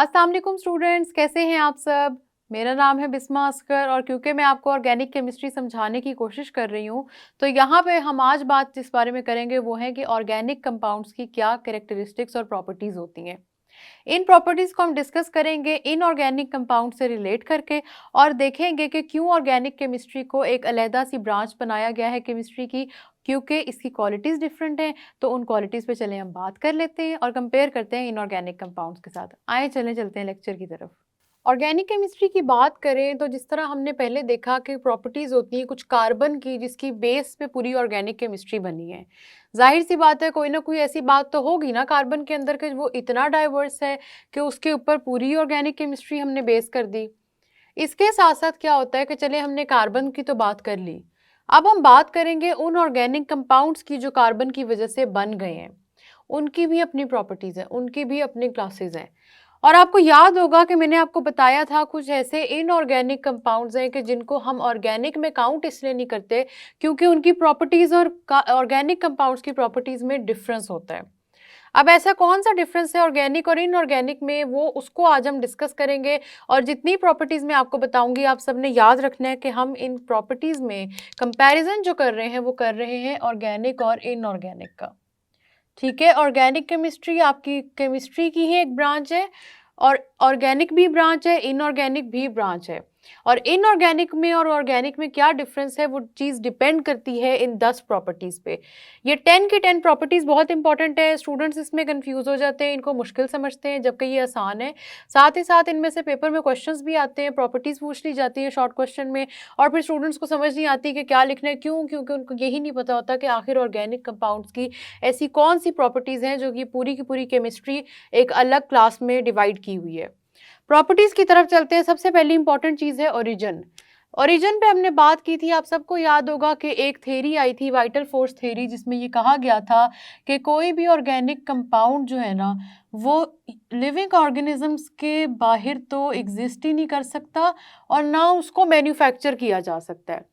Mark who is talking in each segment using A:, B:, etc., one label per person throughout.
A: अस्सलाम वालेकुम स्टूडेंट्स, कैसे हैं आप सब। मेरा नाम है बिस्मा अस्कर और क्योंकि मैं आपको ऑर्गेनिक केमिस्ट्री समझाने की कोशिश कर रही हूँ तो यहाँ पे हम आज बात जिस बारे में करेंगे वो है कि ऑर्गेनिक कंपाउंड्स की क्या कैरेक्टरिस्टिक्स और प्रॉपर्टीज़ होती हैं। इन प्रॉपर्टीज़ को हम डिस्कस करेंगे इनऑर्गेनिक कंपाउंड से रिलेट करके और देखेंगे कि क्यों ऑर्गेनिक केमिस्ट्री को एक अलहदा सी ब्रांच बनाया गया है केमिस्ट्री की, क्योंकि इसकी क्वालिटीज़ डिफरेंट हैं। तो उन क्वालिटीज़ पे चले हम बात कर लेते हैं और कंपेयर करते हैं इनऑर्गेनिक कंपाउंड्स के साथ। आए चलते हैं लेक्चर की तरफ। ऑर्गेनिक केमिस्ट्री की बात करें तो जिस तरह हमने पहले देखा कि प्रॉपर्टीज़ होती हैं कुछ कार्बन की जिसकी बेस पे पूरी ऑर्गेनिक केमिस्ट्री बनी है। जाहिर सी बात है कोई ना कोई ऐसी बात तो होगी ना कार्बन के अंदर कि वो इतना डाइवर्स है कि उसके ऊपर पूरी ऑर्गेनिक केमिस्ट्री हमने बेस कर दी। इसके साथ साथ क्या होता है कि चले हमने कार्बन की तो बात कर ली, अब हम बात करेंगे उन ऑर्गेनिक कंपाउंड्स की जो कार्बन की वजह से बन गए हैं। उनकी भी अपनी प्रॉपर्टीज़ हैं, उनकी भी अपनी क्लासेस हैं। और आपको याद होगा कि मैंने आपको बताया था कुछ ऐसे इनऑर्गेनिक कंपाउंड्स हैं कि जिनको हम ऑर्गेनिक में काउंट इसलिए नहीं करते क्योंकि उनकी प्रॉपर्टीज़ और ऑर्गेनिक कंपाउंड्स की प्रॉपर्टीज़ में डिफरेंस होता है। अब ऐसा कौन सा डिफरेंस है ऑर्गेनिक और इनऑर्गेनिक में, वो उसको आज हम डिस्कस करेंगे। और जितनी प्रॉपर्टीज़ मैं आपको बताऊंगी आप सबने याद रखना है कि हम इन प्रॉपर्टीज़ में कंपैरिजन जो कर रहे हैं वो कर रहे हैं ऑर्गेनिक और इनऑर्गेनिक का। ठीक है, ऑर्गेनिक केमिस्ट्री आपकी केमिस्ट्री की ही एक ब्रांच है और ऑर्गेनिक भी ब्रांच है, इनऑर्गेनिक भी ब्रांच है। और इनऑर्गेनिक में और ऑर्गेनिक में क्या डिफरेंस है वो चीज़ डिपेंड करती है इन 10 प्रॉपर्टीज़ पे। ये 10 की 10 प्रॉपर्टीज़ बहुत इंपॉर्टेंट है। स्टूडेंट्स इसमें कंफ्यूज हो जाते हैं, इनको मुश्किल समझते हैं जबकि ये आसान है। साथ ही साथ इनमें से पेपर में क्वेश्चंस भी आते हैं, प्रॉपर्टीज़ पूछ ली जाती है शॉर्ट क्वेश्चन में और फिर स्टूडेंट्स को समझ नहीं आती कि क्या लिखना है। क्यों? क्योंकि उनको यही नहीं पता होता कि आखिर ऑर्गेनिक कंपाउंड्स की ऐसी कौन सी प्रॉपर्टीज़ हैं जो कि पूरी की पूरी केमिस्ट्री एक अलग क्लास में डिवाइड की हुई है। प्रॉपर्टीज़ की तरफ चलते हैं। सबसे पहली इंपॉर्टेंट चीज़ है ओरिजिन। ओरिजिन पे हमने बात की थी, आप सबको याद होगा कि एक थ्योरी आई थी वाइटल फोर्स थ्योरी जिसमें ये कहा गया था कि कोई भी ऑर्गेनिक कंपाउंड जो है ना वो लिविंग ऑर्गेनिजम्स के बाहर तो एग्जिस्ट ही नहीं कर सकता और ना उसको मैन्युफैक्चर किया जा सकता है।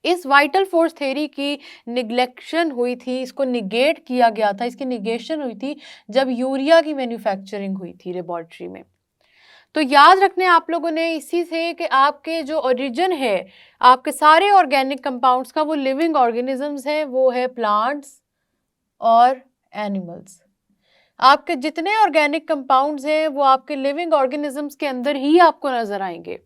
A: इस वाइटल फोर्स थ्योरी की निगलेक्शन हुई थी, इसको निगेट किया गया था, इसकी निगेशन हुई थी जब यूरिया की मैन्युफैक्चरिंग हुई थी लेबॉर्ट्री में। तो याद रखने आप लोगों ने इसी से कि आपके जो ओरिजिन है आपके सारे ऑर्गेनिक कंपाउंड्स का वो लिविंग ऑर्गेनिजम्स हैं, वो है प्लांट्स और एनिमल्स। आपके जितने ऑर्गेनिक कंपाउंड्स हैं वो आपके लिविंग ऑर्गेनिजम्स के अंदर ही आपको नजर आएंगे।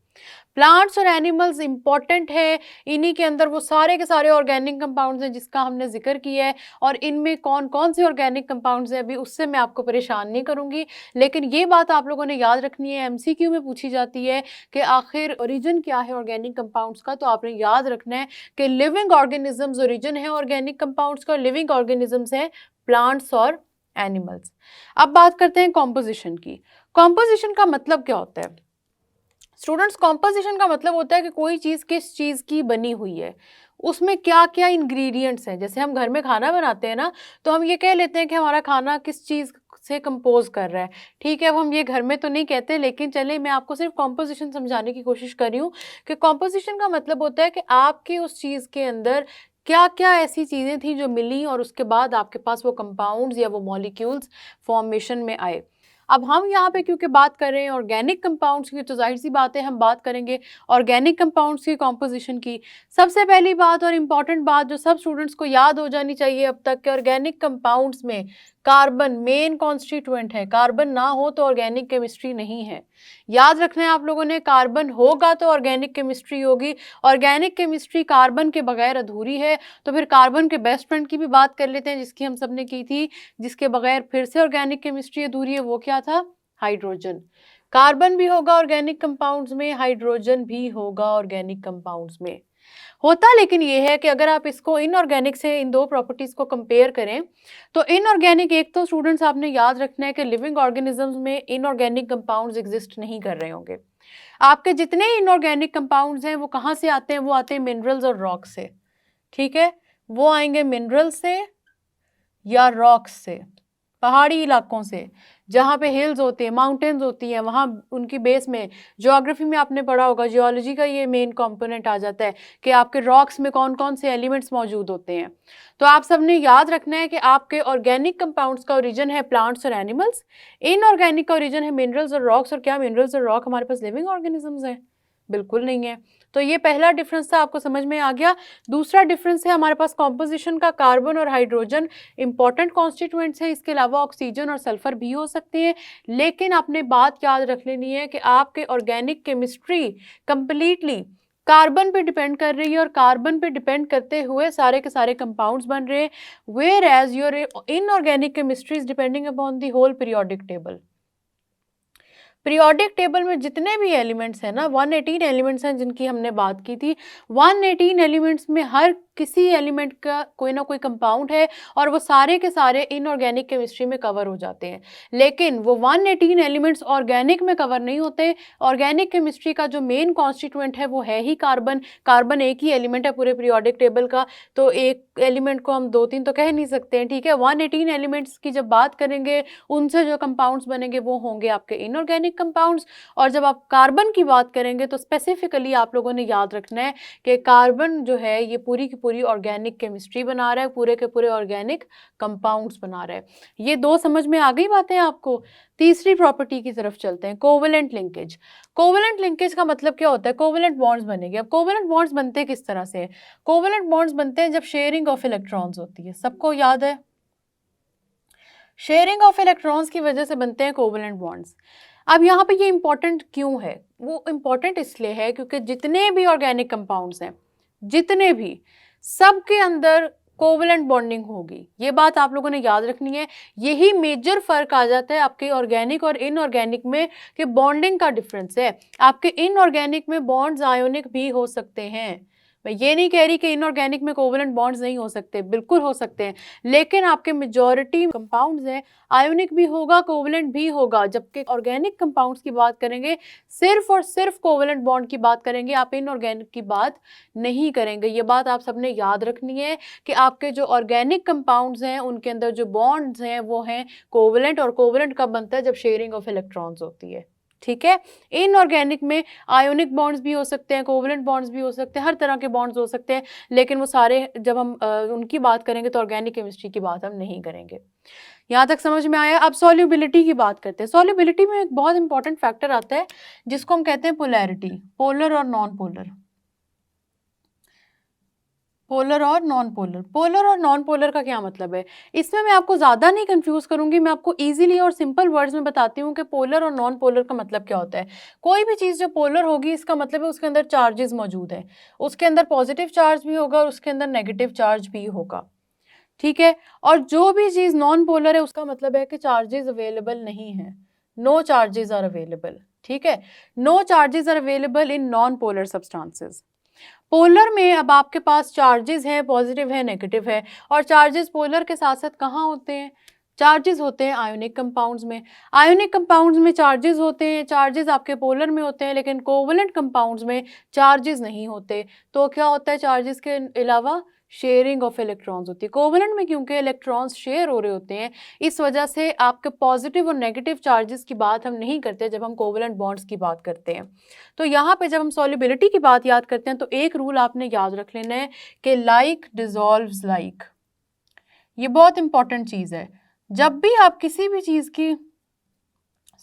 A: प्लांट्स और एनिमल्स इंपॉर्टेंट है, इन्हीं के अंदर वो सारे के सारे ऑर्गेनिक कंपाउंड्स हैं जिसका हमने जिक्र किया है। और इनमें कौन कौन से ऑर्गेनिक कंपाउंड्स हैं अभी उससे मैं आपको परेशान नहीं करूंगी, लेकिन ये बात आप लोगों ने याद रखनी है, एमसीक्यू में पूछी जाती है कि आखिर ओरिजिन क्या है ऑर्गेनिक कंपाउंड्स का। तो आपने याद रखना है कि लिविंग ऑर्गेनिजम्स ओरिजिन है ऑर्गेनिक कंपाउंड्स का, लिविंग ऑर्गेनिजम्स हैं प्लांट्स और एनिमल्स। अब बात करते हैं कॉम्पोजिशन की। कॉम्पोजिशन का मतलब क्या होता है स्टूडेंट्स? कॉम्पोजिशन का मतलब होता है कि कोई चीज़ किस चीज़ की बनी हुई है, उसमें क्या क्या इंग्रेडिएंट्स हैं। जैसे हम घर में खाना बनाते हैं ना तो हम ये कह लेते हैं कि हमारा खाना किस चीज़ से कंपोज कर रहा है। ठीक है, अब हम ये घर में तो नहीं कहते, लेकिन चले मैं आपको सिर्फ कॉम्पोजिशन समझाने की कोशिश कर रही हूँ कि कॉम्पोजिशन का मतलब होता है कि आपकी उस चीज़ के अंदर क्या क्या ऐसी चीज़ें थी जो मिली और उसके बाद आपके पास वो कंपाउंड्स या वो मॉलिक्यूल्स फॉर्मेशन में आए। अब हम यहाँ पे क्योंकि बात कर रहे हैं ऑर्गेनिक कंपाउंड्स की तो जाहिर सी बात है हम बात करेंगे ऑर्गेनिक कंपाउंड्स की कॉम्पोजिशन की। सबसे पहली बात और इम्पॉर्टेंट बात जो सब स्टूडेंट्स को याद हो जानी चाहिए अब तक के ऑर्गेनिक कंपाउंड्स में कार्बन मेन कॉन्स्टिट्यूएंट है। कार्बन ना हो तो ऑर्गेनिक केमिस्ट्री नहीं है। याद रखना है आप लोगों ने, कार्बन होगा तो ऑर्गेनिक केमिस्ट्री होगी। ऑर्गेनिक केमिस्ट्री कार्बन के बगैर अधूरी है। तो फिर कार्बन के बेस्ट फ्रेंड की भी बात कर लेते हैं जिसकी हम सब ने की थी, जिसके बगैर फिर से ऑर्गेनिक केमिस्ट्री अधूरी है। वो क्या था? हाइड्रोजन। कार्बन भी होगा ऑर्गेनिक कंपाउंड्स में, हाइड्रोजन भी होगा ऑर्गेनिक कंपाउंड्स में। होता लेकिन ये है कि अगर आप इसको इनऑर्गेनिक से इन दो प्रॉपर्टीज को कंपेयर करें तो इनऑर्गेनिक, एक तो स्टूडेंट्स आपने याद रखना है कि लिविंग ऑर्गेनिजम्स में इनऑर्गेनिक कंपाउंड्स एग्जिस्ट नहीं कर रहे होंगे। आपके जितने इनऑर्गेनिक कंपाउंड्स हैं वो कहाँ से आते हैं? वो आते हैं मिनरल्स और रॉक से। ठीक है, वो आएंगे मिनरल से या रॉक्स से, पहाड़ी इलाकों से। जहाँ पे हिल्स होते हैं, माउंटेन्स होती हैं, वहाँ उनकी बेस में ज्योग्राफी में आपने पढ़ा होगा, जियोलॉजी का ये मेन कंपोनेंट आ जाता है कि आपके रॉक्स में कौन कौन से एलिमेंट्स मौजूद होते हैं। तो आप सबने याद रखना है कि आपके ऑर्गेनिक कंपाउंड्स का ओरिजिन है प्लांट्स और एनिमल्स, इनऑर्गेनिक का ओरिजिन है मिनरल्स और रॉक्स। और क्या मिनरल्स और रॉक हमारे पास लिविंग ऑर्गेनिजम्स हैं? बिल्कुल नहीं है। तो ये पहला डिफरेंस था, आपको समझ में आ गया। दूसरा डिफरेंस है हमारे पास कॉम्पोजिशन का, कार्बन और हाइड्रोजन इंपॉर्टेंट कॉन्स्टिट्यूएंट्स हैं, इसके अलावा ऑक्सीजन और सल्फर भी हो सकते हैं। लेकिन आपने बात याद रख लेनी है कि आपके ऑर्गेनिक केमिस्ट्री कंप्लीटली कार्बन पे डिपेंड कर रही है, और कार्बन पे डिपेंड करते हुए सारे के सारे कंपाउंड्स बन रहे हैं, where as your inorganic chemistry is depending upon the whole periodic table. Periodic table में जितने भी एलिमेंट्स हैं ना, 118 एलिमेंट्स हैं जिनकी हमने बात की थी। 118 एलिमेंट्स में हर किसी एलिमेंट का कोई ना कोई कंपाउंड है, और वो सारे के सारे इनऑर्गेनिक केमिस्ट्री में कवर हो जाते हैं। लेकिन वो 118 एलिमेंट्स ऑर्गेनिक में कवर नहीं होते। ऑर्गेनिक केमिस्ट्री का जो मेन कॉन्स्टिट्यूएंट है वो है ही कार्बन। कार्बन एक ही एलिमेंट है पूरे पीरियोडिक टेबल का, तो एक एलिमेंट को हम 2-3 तो कह नहीं सकते हैं, ठीक है। 118 एलिमेंट्स की जब बात करेंगे, उनसे जो कंपाउंड्स बनेंगे वो होंगे आपके इनऑर्गेनिक कंपाउंड्स। और जब आप कार्बन की बात करेंगे तो स्पेसिफिकली आप लोगों ने याद रखना है कि कार्बन जो है ये पूरी की पूरी ऑर्गेनिक केमिस्ट्री बना रहा है, पूरे के पूरे ऑर्गेनिक कंपाउंड्स बना रहा है। ये दो समझ में आ गई बातें आपको। तीसरी प्रॉपर्टी की तरफ चलते हैं, कोवेलेंट लिंकेज। कोवेलेंट लिंकेज का मतलब क्या होता है? कोवेलेंट बॉन्ड्स बनेंगे। अब कोवेलेंट बॉन्ड्स बनते किस तरह से? कोवेलेंट बॉन्ड्स बनते हैं जब शेयरिंग ऑफ इलेक्ट्रॉन्स होती है, सबको याद है। शेयरिंग ऑफ इलेक्ट्रॉन्स की वजह से बनते हैं कोवेलेंट बॉन्ड्स। अब यहाँ पे ये इंपॉर्टेंट क्यों है? वो इंपॉर्टेंट इसलिए है क्योंकि जितने भी ऑर्गेनिक कंपाउंड्स हैं, जितने भी, सबके अंदर कोवेलेंट बॉन्डिंग होगी। ये बात आप लोगों ने याद रखनी है। यही मेजर फर्क आ जाता है आपके ऑर्गेनिक और इनऑर्गेनिक में, कि बॉन्डिंग का डिफरेंस है। आपके इनऑर्गेनिक में बॉन्ड्स आयोनिक भी हो सकते हैं। मैं ये नहीं कह रही कि इनऑर्गेनिक में कोवेलेंट बॉन्ड्स नहीं हो सकते, बिल्कुल हो सकते हैं, लेकिन आपके मेजॉरिटी कंपाउंड्स हैं आयोनिक भी होगा, कोवेलेंट भी होगा। जबकि ऑर्गेनिक कंपाउंड्स की बात करेंगे, सिर्फ और सिर्फ कोवेलेंट बॉन्ड की बात करेंगे, आप इनऑर्गेनिक की बात नहीं करेंगे। ये बात आप सबने याद रखनी है कि आपके जो ऑर्गेनिक कंपाउंड्स हैं उनके अंदर जो बॉन्ड्स हैं वो हैं कोवेलेंट, और कोवेलेंट कब बनता है? जब शेयरिंग ऑफ इलेक्ट्रॉन्स होती है, ठीक है। इनऑर्गेनिक में आयोनिक बॉन्ड्स भी हो सकते हैं, कोवेलेंट बॉन्ड्स भी हो सकते हैं, हर तरह के बॉन्ड्स हो सकते हैं, लेकिन वो सारे जब हम उनकी बात करेंगे तो ऑर्गेनिक केमिस्ट्री की बात हम नहीं करेंगे। यहाँ तक समझ में आया? अब सॉल्युबिलिटी की बात करते हैं। सॉल्युबिलिटी में एक बहुत इंपॉर्टेंट फैक्टर आता है जिसको हम कहते हैं पोलैरिटी, पोलर और नॉन पोलर। पोलर और नॉन पोलर। पोलर और नॉन पोलर का क्या मतलब है? इसमें मैं आपको ज़्यादा नहीं कंफ्यूज करूंगी, मैं आपको इजीली और सिंपल वर्ड्स में बताती हूँ कि पोलर और नॉन पोलर का मतलब क्या होता है। कोई भी चीज़ जो पोलर होगी इसका मतलब है उसके अंदर चार्जेस मौजूद हैं, उसके अंदर पॉजिटिव चार्ज भी होगा और उसके अंदर नेगेटिव चार्ज भी होगा, ठीक है। और जो भी चीज़ नॉन पोलर है उसका मतलब है कि चार्जेस अवेलेबल नहीं है, नो चार्जेस आर अवेलेबल, ठीक है। No charges are available in non polar substances. Polar में अब आपके पास चार्जेस हैं, पॉजिटिव है, नेगेटिव है, और चार्जेस पोलर के साथ साथ कहाँ होते हैं? चार्जेस होते हैं आयोनिक कंपाउंड्स में। आयोनिक कंपाउंड्स में चार्जेस होते हैं, चार्जेस आपके पोलर में होते हैं, लेकिन कोवेलेंट कंपाउंड्स में चार्जेस नहीं होते। तो क्या होता है? चार्जेस के अलावा शेयरिंग ऑफ इलेक्ट्रॉन्स होती है। कोवेलेंट में क्योंकि इलेक्ट्रॉन्स शेयर हो रहे होते हैं, इस वजह से आपके पॉजिटिव और नेगेटिव चार्जेस की बात हम नहीं करते जब हम कोवेलेंट बॉन्ड्स की बात करते हैं। तो यहाँ पे जब हम सॉल्युबिलिटी की बात याद करते हैं तो एक रूल आपने याद रख लेना है कि लाइक डिसॉल्व्स लाइक। ये बहुत इंपॉर्टेंट चीज़ है। जब भी आप किसी भी चीज़ की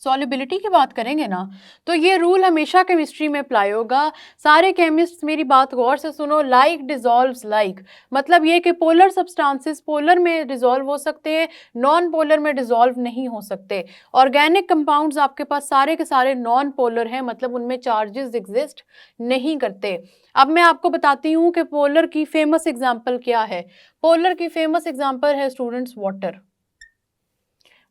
A: सॉल्युबिलिटी की बात करेंगे ना, तो ये रूल हमेशा केमिस्ट्री में अप्लाई होगा। सारे केमिस्ट मेरी बात गौर से सुनो, लाइक डिसॉल्व्स लाइक, मतलब ये कि पोलर सब्सटेंसेस पोलर में डिसॉल्व हो सकते हैं, नॉन पोलर में डिसॉल्व नहीं हो सकते। ऑर्गेनिक कंपाउंड्स आपके पास सारे के सारे नॉन पोलर हैं, मतलब उनमें चार्जेस एग्जिस्ट नहीं करते। अब मैं आपको बताती हूँ कि पोलर की फेमस एग्जाम्पल क्या है। पोलर की फेमस एग्जाम्पल है स्टूडेंट्स वाटर।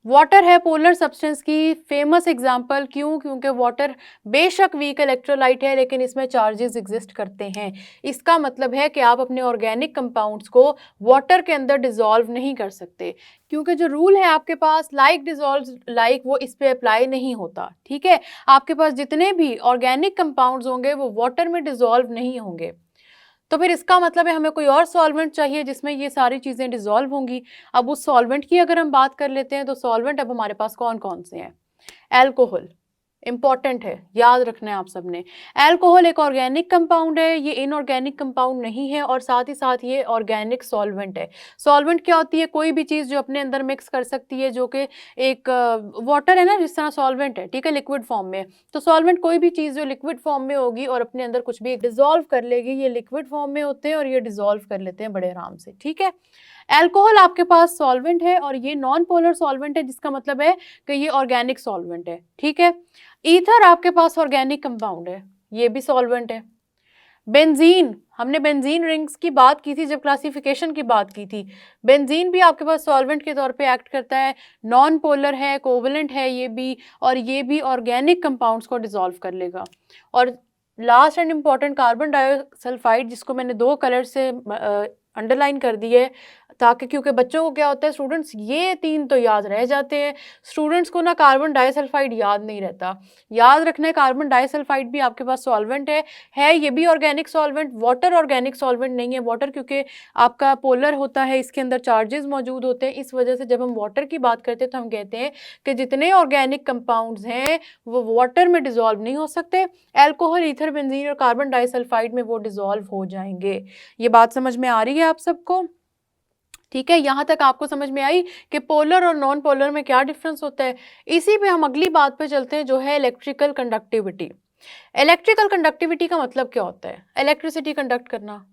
A: वाटर है पोलर सब्सटेंस की फेमस एग्जांपल। क्यों? क्योंकि वाटर बेशक वीक इलेक्ट्रोलाइट है, लेकिन इसमें चार्जेस एग्जिस्ट करते हैं। इसका मतलब है कि आप अपने ऑर्गेनिक कंपाउंड्स को वाटर के अंदर डिसॉल्व नहीं कर सकते, क्योंकि जो रूल है आपके पास लाइक डिसॉल्व लाइक, वो इस पे अप्लाई नहीं होता, ठीक है। आपके पास जितने भी ऑर्गेनिक कंपाउंड्स होंगे वो वाटर में डिसॉल्व नहीं होंगे। तो फिर इसका मतलब है हमें कोई और सॉल्वेंट चाहिए जिसमें ये सारी चीज़ें डिज़ोल्व होंगी। अब उस सॉल्वेंट की अगर हम बात कर लेते हैं तो सॉल्वेंट अब हमारे पास कौन कौन से हैं? एल्कोहल इंपॉर्टेंट है, याद रखना है आप सबने। एल्कोहल एक ऑर्गेनिक कंपाउंड है, ये इनऑर्गेनिक कंपाउंड नहीं है और साथ ही साथ ये ऑर्गेनिक सॉल्वेंट है। सॉल्वेंट क्या होती है? कोई भी चीज़ जो अपने अंदर मिक्स कर सकती है, जो कि एक वाटर है ना, जिस तरह सॉल्वेंट है, ठीक है, लिक्विड फॉर्म में। तो सॉल्वेंट कोई भी चीज़ जो लिक्विड फॉर्म में होगी और अपने अंदर कुछ भी डिजोल्व कर लेगी, ये लिक्विड फॉर्म में होते हैं और ये डिजोल्व कर लेते हैं बड़े आराम से, ठीक है। एल्कोहल आपके पास सॉल्वेंट है और ये नॉन पोलर सॉल्वेंट है, जिसका मतलब है कि ये ऑर्गेनिक सॉल्वेंट है, ठीक है। ईथर आपके पास ऑर्गेनिक कंपाउंड है, ये भी सॉल्वेंट है। बेंजीन, हमने बेंजीन रिंग्स की बात की थी जब क्लासिफिकेशन की बात की थी। बेंजीन भी आपके पास सॉल्वेंट के तौर पे एक्ट करता है, नॉन पोलर है, कोवलेंट है ये भी, और ये भी ऑर्गेनिक कंपाउंड्स को डिसॉल्व कर लेगा। और last and important carbon disulphide, जिसको मैंने 2 कलर से अंडरलाइन कर दी है, ताकि क्योंकि बच्चों को क्या होता है, स्टूडेंट्स ये 3 तो याद रह जाते हैं, स्टूडेंट्स को ना कार्बन डाइसल्फाइड याद नहीं रहता। याद रखना है कार्बन डाइसल्फाइड भी आपके पास सॉल्वेंट है ये भी organic solvent. Water organic solvent नहीं है, वाटर क्योंकि आपका पोलर होता है, इसके अंदर चार्जेस मौजूद होते हैं, इस वजह से जब हम वाटर की बात करते हैं तो हम कहते हैं कि जितने ऑर्गेनिक कंपाउंड्स हैं वो वाटर में डिजोल्व नहीं हो सकते। एल्कोहल, ईथर, बेंजीन और कार्बन डाइसल्फाइड में वो डिजोल्व हो जाएंगे। ये बात समझ में आ रही है आप सबको? ठीक है, यहाँ तक आपको समझ में आई कि पोलर और नॉन पोलर में क्या डिफरेंस होता है। इसी पे हम अगली बात पे चलते हैं, जो है इलेक्ट्रिकल कंडक्टिविटी। इलेक्ट्रिकल कंडक्टिविटी का मतलब क्या होता है? इलेक्ट्रिसिटी कंडक्ट करना।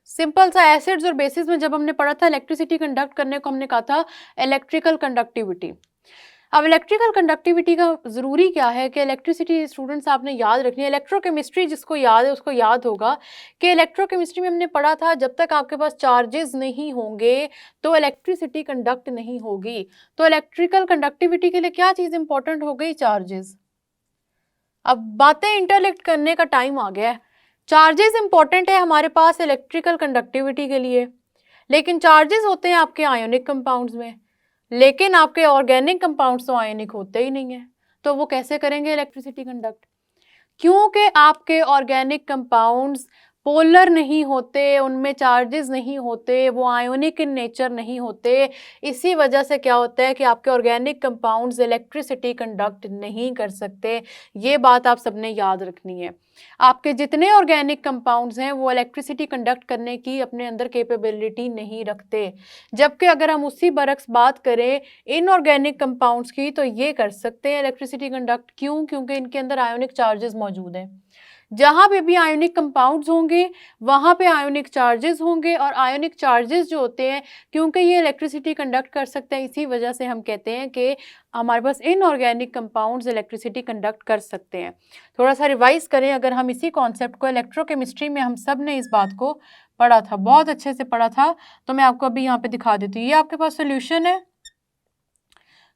A: सिंपल सा, एसिड्स और बेसिस में जब हमने पढ़ा था इलेक्ट्रिसिटी कंडक्ट करने को हमने कहा था इलेक्ट्रिकल कंडक्टिविटी। अब इलेक्ट्रिकल कंडक्टिविटी का ज़रूरी क्या है कि इलेक्ट्रिसिटी स्टूडेंट्स आपने याद रखनी है। इलेक्ट्रोकेमिस्ट्री जिसको याद है उसको याद होगा कि इलेक्ट्रोकेमिस्ट्री में हमने पढ़ा था जब तक आपके पास चार्जेस नहीं होंगे तो इलेक्ट्रिसिटी कंडक्ट नहीं होगी। तो इलेक्ट्रिकल कंडक्टिविटी के लिए क्या चीज़ इंपॉर्टेंट हो गई? चार्जेस। अब बातें इंटरलेक्ट करने का टाइम आ गया है। चार्जेस इंपॉर्टेंट है हमारे पास इलेक्ट्रिकल कंडक्टिविटी के लिए, लेकिन चार्जेस होते हैं आपके आयोनिक कंपाउंड्स में, लेकिन आपके ऑर्गेनिक कंपाउंड्स तो आयनिक होते ही नहीं है, तो वो कैसे करेंगे इलेक्ट्रिसिटी कंडक्ट? क्योंकि आपके ऑर्गेनिक कंपाउंड्स पोलर नहीं होते, उनमें चार्जेस नहीं होते, वो आयोनिक इन नेचर नहीं होते। इसी वजह से क्या होता है कि आपके ऑर्गेनिक कंपाउंड्स इलेक्ट्रिसिटी कंडक्ट नहीं कर सकते। ये बात आप सबने याद रखनी है। आपके जितने ऑर्गेनिक कंपाउंड्स हैं वो इलेक्ट्रिसिटी कंडक्ट करने की अपने अंदर कैपेबिलिटी नहीं रखते, जबकि अगर हम उसी बरक्स बात करें इनऑर्गेनिक कंपाउंड्स की तो ये कर सकते हैं इलेक्ट्रिसिटी कंडक्ट। क्यों? क्योंकि इनके अंदर आयोनिक चार्जेस मौजूद हैं। जहाँ पे भी आयोनिक कंपाउंड्स होंगे वहाँ पे आयोनिक चार्जेस होंगे, और आयोनिक चार्जेस जो होते हैं क्योंकि ये इलेक्ट्रिसिटी कंडक्ट कर सकते हैं, इसी वजह से हम कहते हैं कि हमारे पास इनऑर्गेनिक कंपाउंड्स इलेक्ट्रिसिटी कंडक्ट कर सकते हैं। थोड़ा सा रिवाइज करें, अगर हम इसी कॉन्सेप्ट को इलेक्ट्रोकेमिस्ट्री में हम सब ने इस बात को पढ़ा था, बहुत अच्छे से पढ़ा था, तो मैं आपको अभी यहाँ पे दिखा देती हूँ। ये आपके पास सोल्यूशन है,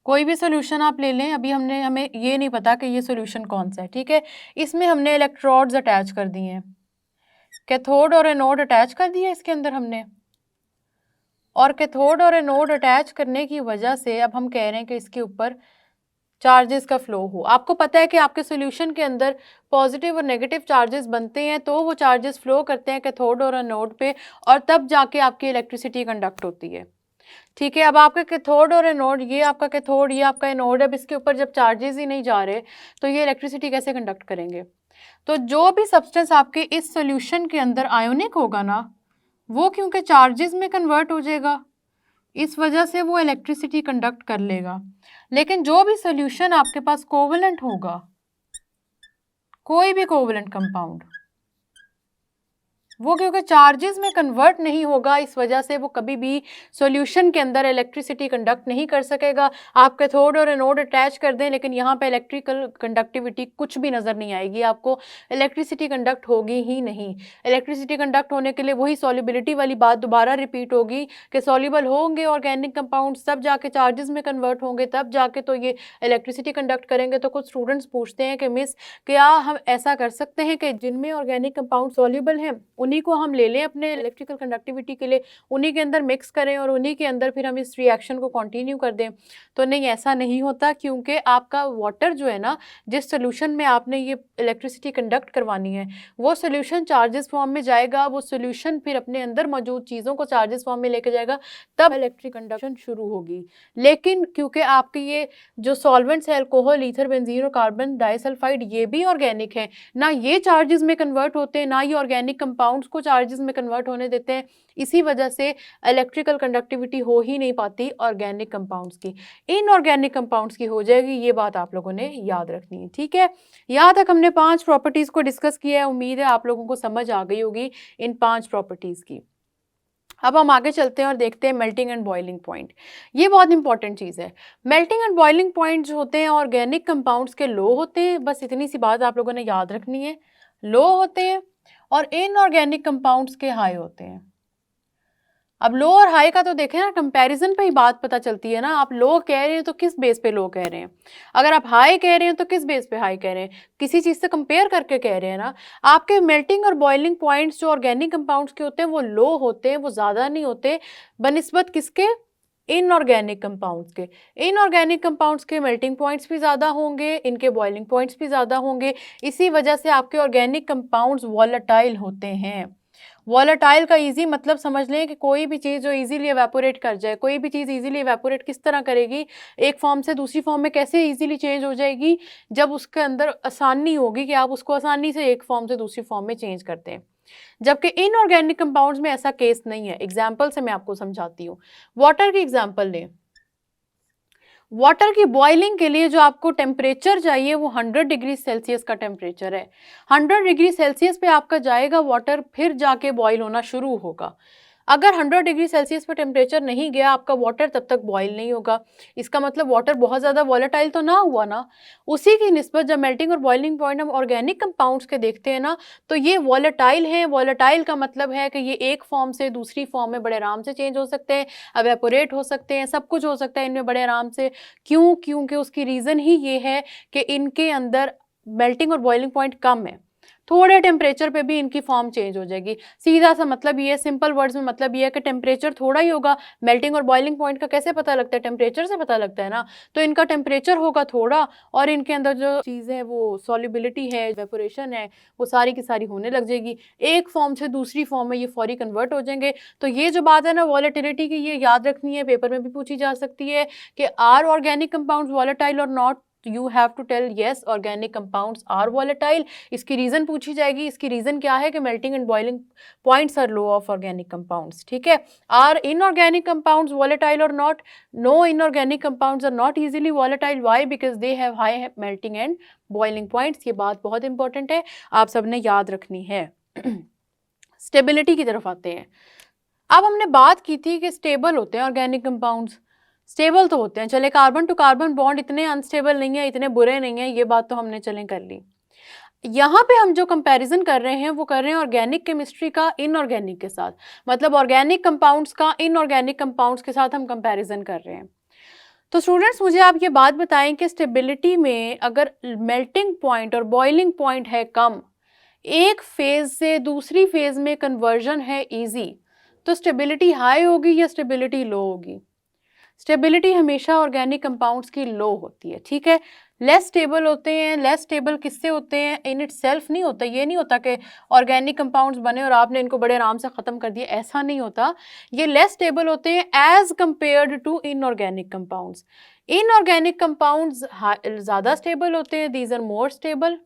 A: कोई भी सोल्यूशन आप ले लें। अभी हमें ये नहीं पता कि ये सोल्यूशन कौन सा है, ठीक है। इसमें हमने इलेक्ट्रोड्स अटैच कर दिए हैं, कैथोड और एनोड अटैच कर दिए इसके अंदर हमने, और कैथोड और एनोड अटैच करने की वजह से अब हम कह रहे हैं कि इसके ऊपर चार्जेस का फ्लो हो। आपको पता है कि आपके सोल्यूशन के अंदर पॉजिटिव और नेगेटिव चार्जेस बनते हैं, तो वो चार्जेस फ्लो करते हैं कैथोड और एनोड पे, और तब जाके आपकी इलेक्ट्रिसिटी कंडक्ट होती है, ठीक है। अब आपका कैथोड और एनोड, ये आपका कैथोड, ये आपका एनोड, अब इसके ऊपर जब चार्जेस ही नहीं जा रहे तो ये इलेक्ट्रिसिटी कैसे कंडक्ट करेंगे? तो जो भी सब्सटेंस आपके इस सोल्यूशन के अंदर आयोनिक होगा ना, वो क्योंकि चार्जेस में कन्वर्ट हो जाएगा, इस वजह से वो इलेक्ट्रिसिटी कंडक्ट कर लेगा। लेकिन जो भी सोल्यूशन आपके पास कोवलेंट होगा, कोई भी कोवलेंट कंपाउंड, वो क्योंकि चार्जेस में कन्वर्ट नहीं होगा, इस वजह से वो कभी भी सॉल्यूशन के अंदर इलेक्ट्रिसिटी कंडक्ट नहीं कर सकेगा। आप कैथोड और एनोड अटैच कर दें, लेकिन यहाँ पे इलेक्ट्रिकल कंडक्टिविटी कुछ भी नज़र नहीं आएगी आपको, इलेक्ट्रिसिटी कंडक्ट होगी ही नहीं। इलेक्ट्रिसिटी कंडक्ट होने के लिए वही सॉल्युबिलिटी वाली बात दोबारा रिपीट होगी कि सॉल्युबल होंगे ऑर्गेनिक कंपाउंड्स, तब जाके चार्जेस में कन्वर्ट होंगे, तब जाके तो ये इलेक्ट्रिसिटी कंडक्ट करेंगे। तो कुछ स्टूडेंट्स पूछते हैं कि मिस क्या हम ऐसा कर सकते हैं कि जिनमें ऑर्गेनिक कंपाउंड सॉल्युबल हैं उन्हीं को हम ले लें अपने इलेक्ट्रिकल कंडक्टिविटी के लिए, उन्हीं के अंदर मिक्स करें और उन्हीं के अंदर फिर हम इस रिएक्शन को कंटिन्यू कर दें? तो नहीं, ऐसा नहीं होता, क्योंकि आपका वाटर जो है ना, जिस सोल्यूशन में आपने ये इलेक्ट्रिसिटी कंडक्ट करवानी है, वो सोल्यूशन चार्जेस फॉर्म में जाएगा, वो सोल्यूशन फिर अपने अंदर मौजूद चीज़ों को चार्जेस फॉर्म में लेके जाएगा, तब इलेक्ट्रिक कंडक्शन शुरू होगी। लेकिन क्योंकि आपके ये जो सॉल्वेंट्स है, अल्कोहल, ईथर, बेंजीन और कार्बन डाइसल्फाइड, ये भी ऑर्गेनिक है, ना ये चार्जेस में कन्वर्ट होते हैं, ना ये ऑर्गेनिक कंपाउंड्स को चार्जेस में कन्वर्ट होने देते हैं। इसी वजह से इलेक्ट्रिकल कंडक्टिविटी हो ही नहीं पाती ऑर्गेनिक कंपाउंड्स की, इनऑर्गेनिक कंपाउंड्स की हो जाएगी। ये बात आप लोगों ने याद रखनी है, ठीक है। यहाँ तक हमने 5 प्रॉपर्टीज़ को डिस्कस किया है। उम्मीद है आप लोगों को समझ आ गई होगी इन 5 प्रॉपर्टीज़ की। अब हम आगे चलते हैं और देखते हैं मेल्टिंग एंड बॉइलिंग पॉइंट। ये बहुत इंपॉर्टेंट चीज़ है। मेल्टिंग एंड बॉइलिंग पॉइंट जो होते हैं ऑर्गेनिक कंपाउंड्स के लो होते हैं, बस इतनी सी बात आप लोगों ने याद रखनी है, लो होते हैं, और इनऑर्गेनिक कंपाउंड्स के हाई होते हैं। अब लो और हाई का तो देखें ना, कंपैरिजन पे ही बात पता चलती है ना। आप लो कह रहे हैं तो किस बेस पे लो कह रहे हैं, अगर आप हाई कह रहे हैं तो किस बेस पे हाई कह रहे हैं, किसी चीज़ से कंपेयर करके कह रहे हैं ना। आपके मेल्टिंग और बॉइलिंग पॉइंट्स जो ऑर्गेनिक कंपाउंड्स के होते हैं वो लो होते हैं, वो ज़्यादा नहीं होते बनिस्बत किसके, इनऑर्गेनिक कंपाउंड्स के। इनऑर्गेनिक कंपाउंड्स के मेल्टिंग पॉइंट्स भी ज़्यादा होंगे, इनके बॉइलिंग पॉइंट्स भी ज़्यादा होंगे। इसी वजह से आपके ऑर्गेनिक कंपाउंड्स वॉलेटाइल होते हैं। वॉलेटाइल का इजी मतलब समझ लें कि कोई भी चीज़ जो इजीली एवेपोरेट कर जाए, कोई भी चीज़ इजीली एवेपोरेट किस तरह करेगी, एक फॉर्म से दूसरी फॉर्म में कैसे इजीली चेंज हो जाएगी, जब उसके अंदर आसानी होगी कि आप उसको आसानी से एक फॉर्म से दूसरी फॉर्म में चेंज करते हैं। जबकि इनऑर्गेनिक कंपाउंड्स में ऐसा केस नहीं है। एग्जाम्पल से मैं आपको समझाती हूँ। वाटर की एग्जाम्पल लें। वाटर की बॉइलिंग के लिए जो आपको टेम्परेचर चाहिए वो 100 डिग्री सेल्सियस का टेम्परेचर है। 100 डिग्री सेल्सियस पे आपका जाएगा वाटर, फिर जाके बॉईल होना शुरू होगा। अगर 100 डिग्री सेल्सियस पे टेम्परेचर नहीं गया, आपका वाटर तब तक बॉईल नहीं होगा। इसका मतलब वाटर बहुत ज़्यादा वॉलेटाइल तो ना हुआ ना। उसी की निस्बत जब मेल्टिंग और बॉइलिंग पॉइंट हम ऑर्गेनिक कंपाउंड्स के देखते हैं ना, तो ये वॉलेटाइल हैं। वॉलेटाइल का मतलब है कि ये एक फॉर्म से दूसरी फॉर्म में बड़े आराम से चेंज हो सकते हैं, एवेपोरेट हो सकते हैं, सब कुछ हो सकता है इनमें बड़े आराम से। क्यों? क्योंकि उसकी रीज़न ही ये है कि इनके अंदर मेल्टिंग और बॉइलिंग पॉइंट कम है। थोड़े टेम्परेचर पे भी इनकी फॉर्म चेंज हो जाएगी। सीधा सा मतलब ये है, सिंपल वर्ड्स में मतलब ये है कि टेम्परेचर थोड़ा ही होगा। मेल्टिंग और बॉइलिंग पॉइंट का कैसे पता लगता है? टेम्परेचर से पता लगता है ना। तो इनका टेम्परेचर होगा थोड़ा, और इनके अंदर जो चीज़ है वो सॉल्युबिलिटी है, वेपोरेशन है, वो सारी की सारी होने लग जाएगी। एक फॉर्म से दूसरी फॉर्म में ये फौरी कन्वर्ट हो जाएंगे। तो ये जो बात है ना वॉलेटिलिटी की, ये याद रखनी है, पेपर में भी पूछी जा सकती है कि आर ऑर्गेनिक कंपाउंड्स वॉलेटाइल और not. You have to tell yes organic compounds are volatile. इसकी रीज़न पूछी जाएगी। इसकी रीज़न क्या है कि melting and boiling points are low of organic compounds, ठीक है। आर इनऑर्गेनिक कंपाउंड्स वॉलेटाइल और not? No, inorganic compounds are not easily volatile. Why? Because they have high melting and boiling points. ये बात बहुत important है, आप सबने याद रखनी है। स्टेबिलिटी की तरफ आते हैं। अब हमने बात की थी कि स्टेबल होते हैं ऑर्गेनिक कंपाउंड्स। स्टेबल तो होते हैं, चले कार्बन टू कार्बन बॉन्ड इतने अनस्टेबल नहीं है, इतने बुरे नहीं है, ये बात तो हमने चलें कर ली। यहाँ पे हम जो कंपैरिजन कर रहे हैं वो कर रहे हैं ऑर्गेनिक केमिस्ट्री का इनऑर्गेनिक के साथ, मतलब ऑर्गेनिक कंपाउंड्स का इनऑर्गेनिक कंपाउंड्स के साथ हम कंपैरिजन कर रहे हैं। तो स्टूडेंट्स मुझे आप ये बात बताएं कि स्टेबिलिटी में अगर मेल्टिंग पॉइंट और बॉइलिंग पॉइंट है कम, एक फेज से दूसरी फेज में कन्वर्जन है इजी, तो स्टेबिलिटी हाई होगी या स्टेबिलिटी लो होगी? स्टेबिलिटी हमेशा ऑर्गेनिक कंपाउंड्स की लो होती है, ठीक है। लेस स्टेबल होते हैं। लेस स्टेबल किससे होते हैं? इन इट सेल्फ नहीं होता। ये नहीं होता कि ऑर्गेनिक कंपाउंड्स बने और आपने इनको बड़े आराम से ख़त्म कर दिया, ऐसा नहीं होता। ये लेस स्टेबल होते हैं as compared to inorganic compounds. Inorganic compounds ज़्यादा स्टेबल होते हैं, these are more stable.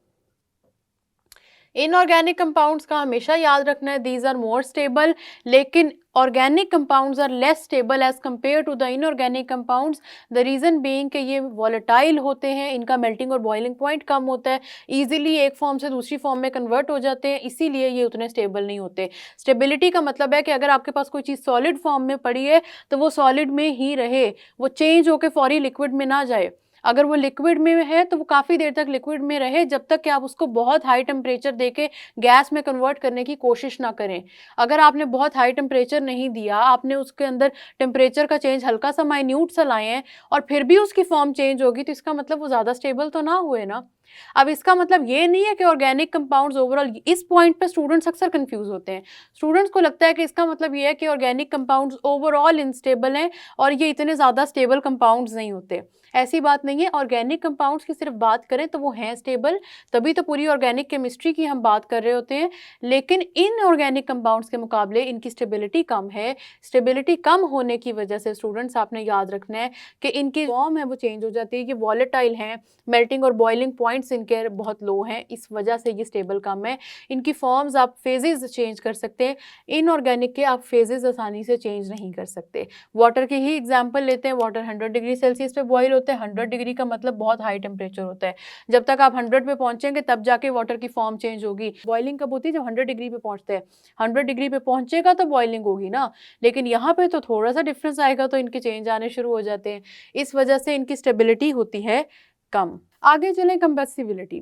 A: Inorganic compounds का हमेशा याद रखना है, दीज आर मोर स्टेबल। लेकिन organic compounds are less stable as compare to the inorganic compounds. The reason being कि ये वॉलेटाइल होते हैं, इनका मेल्टिंग और बॉइलिंग पॉइंट कम होता है, ईजिली एक फॉर्म से दूसरी फॉर्म में कन्वर्ट हो जाते हैं, इसीलिए ये उतने स्टेबल नहीं होते। स्टेबिलिटी का मतलब है कि अगर आपके पास कोई चीज़ सॉलिड फॉर्म में पड़ी है तो वो सॉलिड में ही रहे, वो चेंज होकर फौरी लिक्विड में ना जाए। अगर वो लिक्विड में है तो वो काफ़ी देर तक लिक्विड में रहे, जब तक कि आप उसको बहुत हाई टेम्परेचर देके गैस में कन्वर्ट करने की कोशिश ना करें। अगर आपने बहुत हाई टेम्परेचर नहीं दिया, आपने उसके अंदर टेम्परेचर का चेंज हल्का सा माइन्यूट सा लाए हैं और फिर भी उसकी फॉर्म चेंज होगी, तो इसका मतलब वो ज़्यादा स्टेबल तो ना हुए ना। अब इसका मतलब ये नहीं है कि ऑर्गेनिक कंपाउंड्स ओवरऑल, इस पॉइंट पे स्टूडेंट्स अक्सर कंफ्यूज होते हैं। स्टूडेंट्स को लगता है कि इसका मतलब ये है कि ऑर्गेनिक कंपाउंड्स ओवरऑल इनस्टेबल हैं और ये इतने ज़्यादा स्टेबल कंपाउंड्स नहीं होते। ऐसी बात नहीं है। ऑर्गेनिक कंपाउंड्स की सिर्फ बात करें तो वो हैं स्टेबल, तभी तो पूरी ऑर्गेनिक केमिस्ट्री की हम बात कर रहे होते हैं। लेकिन इन ऑर्गेनिक कंपाउंड्स के मुकाबले इनकी स्टेबिलिटी कम है। स्टेबिलिटी कम होने की वजह से स्टूडेंट्स आपने याद रखना है कि इनकी फॉर्म है वो चेंज हो जाती है, ये वॉलेटाइल हैं, मेल्टिंग और बॉइलिंग पॉइंट्स इनके बहुत लो हैं, इस वजह से ये स्टेबल कम है। इनकी फॉर्म्स आप फेजेस चेंज कर सकते हैं, इनऑर्गेनिक के आप फेजेस आसानी से चेंज नहीं कर सकते। वाटर की ही एग्जांपल लेते हैं, वाटर 100 डिग्री सेल्सियस पे बॉईल होते हैं। 100 डिग्री का मतलब बहुत हाई टेम्परेचर होता है। जब तक आप 100 पे पहुंचेंगे तब जाके वाटर की फॉर्म चेंज होगी। बॉइलिंग कब होती है? जब 100 डिग्री पे पहुंचते हैं। 100 डिग्री पे पहुंचेगा तो बॉइलिंग होगी ना, लेकिन यहाँ पे तो थोड़ा सा डिफरेंस आएगा तो इनके चेंज आने शुरू हो जाते हैं। इस वजह से इनकी स्टेबिलिटी होती है कम। आगे चलें, कंबस्टिबिलिटी।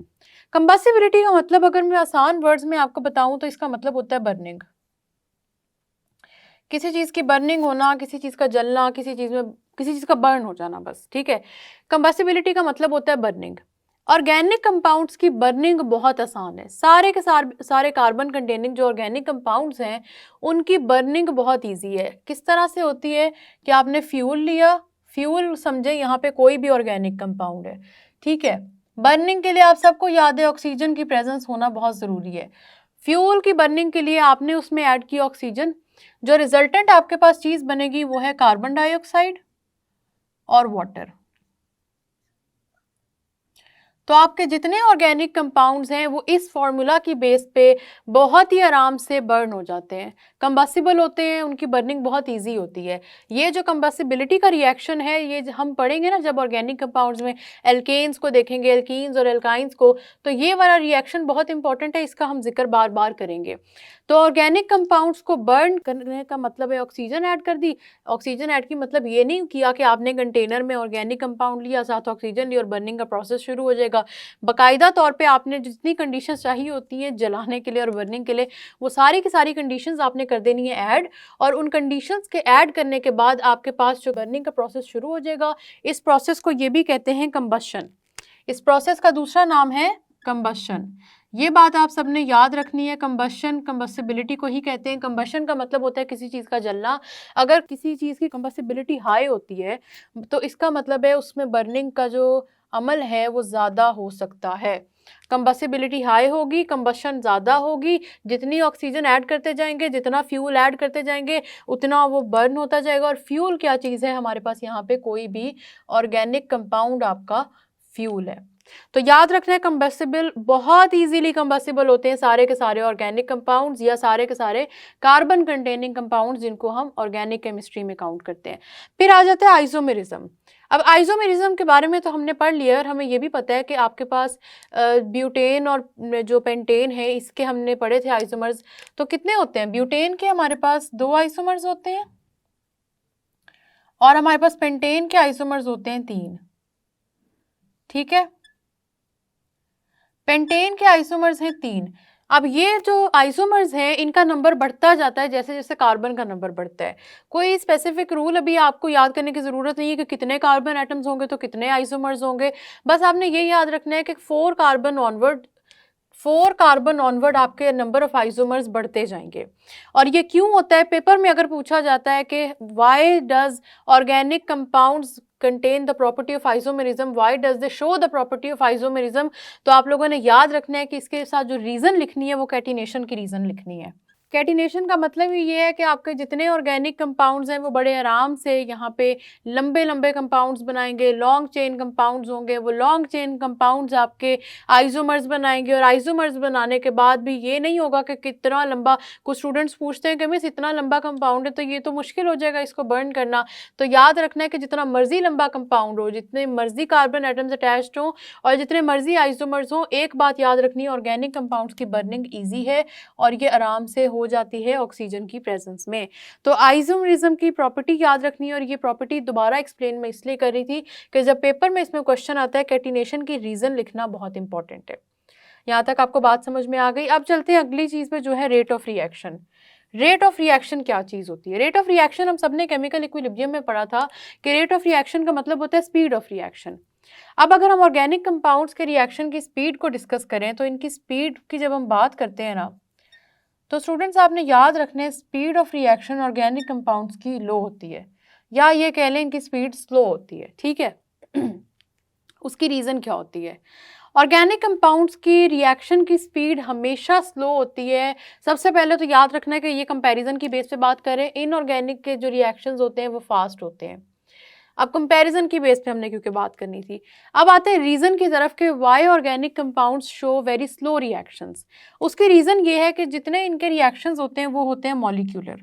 A: कंबस्टिबिलिटी का मतलब अगर मैं आसान वर्ड्स में आपको बताऊं तो इसका मतलब होता है बर्निंग। किसी चीज़ की बर्निंग होना, किसी चीज़ का जलना, किसी चीज़ का बर्न हो जाना, बस, ठीक है। कंबस्टिबिलिटी का मतलब होता है बर्निंग। ऑर्गेनिक कंपाउंड्स की बर्निंग बहुत आसान है। सारे के सारे कार्बन कंटेनिंग जो ऑर्गेनिक कंपाउंड्स हैं उनकी बर्निंग बहुत ईजी है। किस तरह से होती है कि आपने फ्यूल लिया, फ्यूल समझे यहाँ पे कोई भी ऑर्गेनिक कंपाउंड है, ठीक है। बर्निंग के लिए आप सबको याद है ऑक्सीजन की प्रेजेंस होना बहुत ज़रूरी है। फ्यूल की बर्निंग के लिए आपने उसमें ऐड किया ऑक्सीजन, जो रिजल्टेंट आपके पास चीज बनेगी वो है कार्बन डाइऑक्साइड और वाटर। तो आपके जितने ऑर्गेनिक कंपाउंड्स हैं वो इस फॉर्मूला की बेस पे बहुत ही आराम से बर्न हो जाते हैं, कंबस्टिबल होते हैं, उनकी बर्निंग बहुत इजी होती है। ये जो कंबस्टिबिलिटी का रिएक्शन है ये हम पढ़ेंगे ना जब ऑर्गेनिक कंपाउंड्स में एल्केन्स को देखेंगे, एल्कीन्स और एल्काइंस को, तो ये वाला रिएक्शन बहुत इंपॉर्टेंट है, इसका हम जिक्र बार बार करेंगे। तो ऑर्गेनिक कंपाउंड्स को बर्न करने का मतलब है ऑक्सीजन ऐड कर दी। ऑक्सीजन ऐड की मतलब ये नहीं किया कि आपने कंटेनर में ऑर्गेनिक कंपाउंड लिया, साथ ऑक्सीजन ली और बर्निंग का प्रोसेस शुरू हो जाएगा। बाकायदा तौर पे आपने जितनी कंडीशंस चाहिए होती हैं जलाने के लिए और बर्निंग के लिए, वो सारी की सारी कंडीशंस आपने कर देनी है ऐड, और उन कंडीशंस के ऐड करने के बाद आपके पास जो बर्निंग का प्रोसेस शुरू हो जाएगा। इस प्रोसेस को ये भी कहते हैं कंबशन। इस प्रोसेस का दूसरा नाम है कंबशन। ये बात आप सबने याद रखनी है। कंबशन कंबस्टिबिलिटी को ही कहते हैं। कंबशन का मतलब होता है किसी चीज़ का जलना। अगर किसी चीज़ की कंबस्टिबिलिटी हाई होती है तो इसका मतलब है उसमें बर्निंग का जो अमल है वो ज़्यादा हो सकता है। कंबस्टिबिलिटी हाई होगी, कंबशन ज़्यादा होगी, जितनी ऑक्सीजन ऐड करते जाएंगे, जितना फ्यूल ऐड करते जाएंगे उतना वो बर्न होता जाएगा। और फ्यूल क्या चीज़ है? हमारे पास यहाँ पे कोई भी ऑर्गेनिक कंपाउंड आपका फ्यूल है। तो याद रखना है कंबस्टिबल, बहुत इजीली कंबस्टिबल होते हैं सारे के सारे ऑर्गेनिक कंपाउंड्स या सारे के सारे कार्बन कंटेनिंग कंपाउंड्स जिनको हम ऑर्गेनिक केमिस्ट्री में काउंट करते हैं। फिर आ जाता है आइसोमेरिज्म। अब आइसोमेरिज्म के बारे में तो हमने पढ़ लिया और हमें ये भी पता है कि आपके पास ब्यूटेन और जो पेंटेन है इसके हमने पढ़े थे आइसोमर्स। तो कितने होते हैं? ब्यूटेन के हमारे पास 2 आइसोमर्स होते हैं और हमारे पास पेंटेन के आइसोमर्स होते हैं 3, ठीक है। पेंटेन के आइसोमर्स हैं 3। अब ये जो आइसोमर्स हैं इनका नंबर बढ़ता जाता है जैसे जैसे कार्बन का नंबर बढ़ता है। कोई स्पेसिफिक रूल अभी आपको याद करने की ज़रूरत नहीं है कि कितने कार्बन एटम्स होंगे तो कितने आइसोमर्स होंगे। बस आपने ये याद रखना है कि 4 कार्बन ऑनवर्ड आपके नंबर ऑफ आइसोमर्स बढ़ते जाएंगे। और ये क्यों होता है? पेपर में अगर पूछा जाता है कि why does organic compounds contain the property of isomerism, why does they show the property of isomerism, तो आप लोगों ने याद रखना है कि इसके साथ जो रीज़न लिखनी है वो कैटिनेशन की रीज़न लिखनी है। कैटिनेशन का मतलब ही ये है कि आपके जितने ऑर्गेनिक कंपाउंड्स हैं वो बड़े आराम से यहाँ पे लंबे लंबे कंपाउंड्स बनाएंगे, लॉन्ग चेन कंपाउंड्स होंगे। वो लॉन्ग चेन कंपाउंड्स आपके आइसोमर्स बनाएंगे और आइसोमर्स बनाने के बाद भी ये नहीं होगा कि कितना लंबा, कुछ स्टूडेंट्स पूछते हैं कि मिस इतना लंबा कंपाउंड है तो ये तो मुश्किल हो जाएगा इसको बर्न करना। तो याद रखना है कि जितना मर्जी लंबा कंपाउंड हो, जितने मर्जी कार्बन एटम्स अटैच्ड हों और जितने मर्जी आइसोमर्स हों, एक बात याद रखनी है, ऑर्गेनिक कंपाउंड्स की बर्निंग ईजी है और ये आराम से हो जाती है ऑक्सीजन की प्रेजेंस में। तो आइसोमेरिज्म की प्रॉपर्टी याद रखनी है और ये प्रॉपर्टी दोबारा एक्सप्लेन मैं इसलिए कर रही थी कि जब पेपर में इसमें क्वेश्चन आता है कैटिनेशन की रीजन लिखना बहुत इंपॉर्टेंट है। यहाँ तक आपको बात समझ में आ गई। अब चलते हैं अगली चीज पे जो है rate of reaction. Rate of reaction क्या चीज होती है? रेट ऑफ रिएक्शन हम सबने केमिकल इक्विलिब्रियम में पढ़ा था कि रेट ऑफ रिएक्शन का मतलब होता है स्पीड ऑफ रिएक्शन। अब अगर हम ऑर्गेनिक कंपाउंड्स के रिएक्शन की स्पीड को डिस्कस करें तो इनकी स्पीड की जब हम बात करते हैं ना, तो स्टूडेंट्स आपने याद रखना है speed of reaction organic compounds की लो होती है, या ये कह लें इनकी स्पीड स्लो होती है, ठीक है। उसकी रीज़न क्या होती है? ऑर्गेनिक कंपाउंड्स की रिएक्शन की स्पीड हमेशा स्लो होती है। सबसे पहले तो याद रखना है कि ये कंपैरिजन की बेस पे बात करें, इनऑर्गेनिक के जो रिएक्शंस होते हैं वो फास्ट होते हैं। अब कंपैरिजन की बेस पे हमने क्योंकि बात करनी थी। अब आते हैं रीज़न की तरफ कि why organic compounds show very slow reactions. उसकी रीज़न ये है कि जितने इनके रिएक्शंस होते हैं वो होते हैं मॉलिक्यूलर,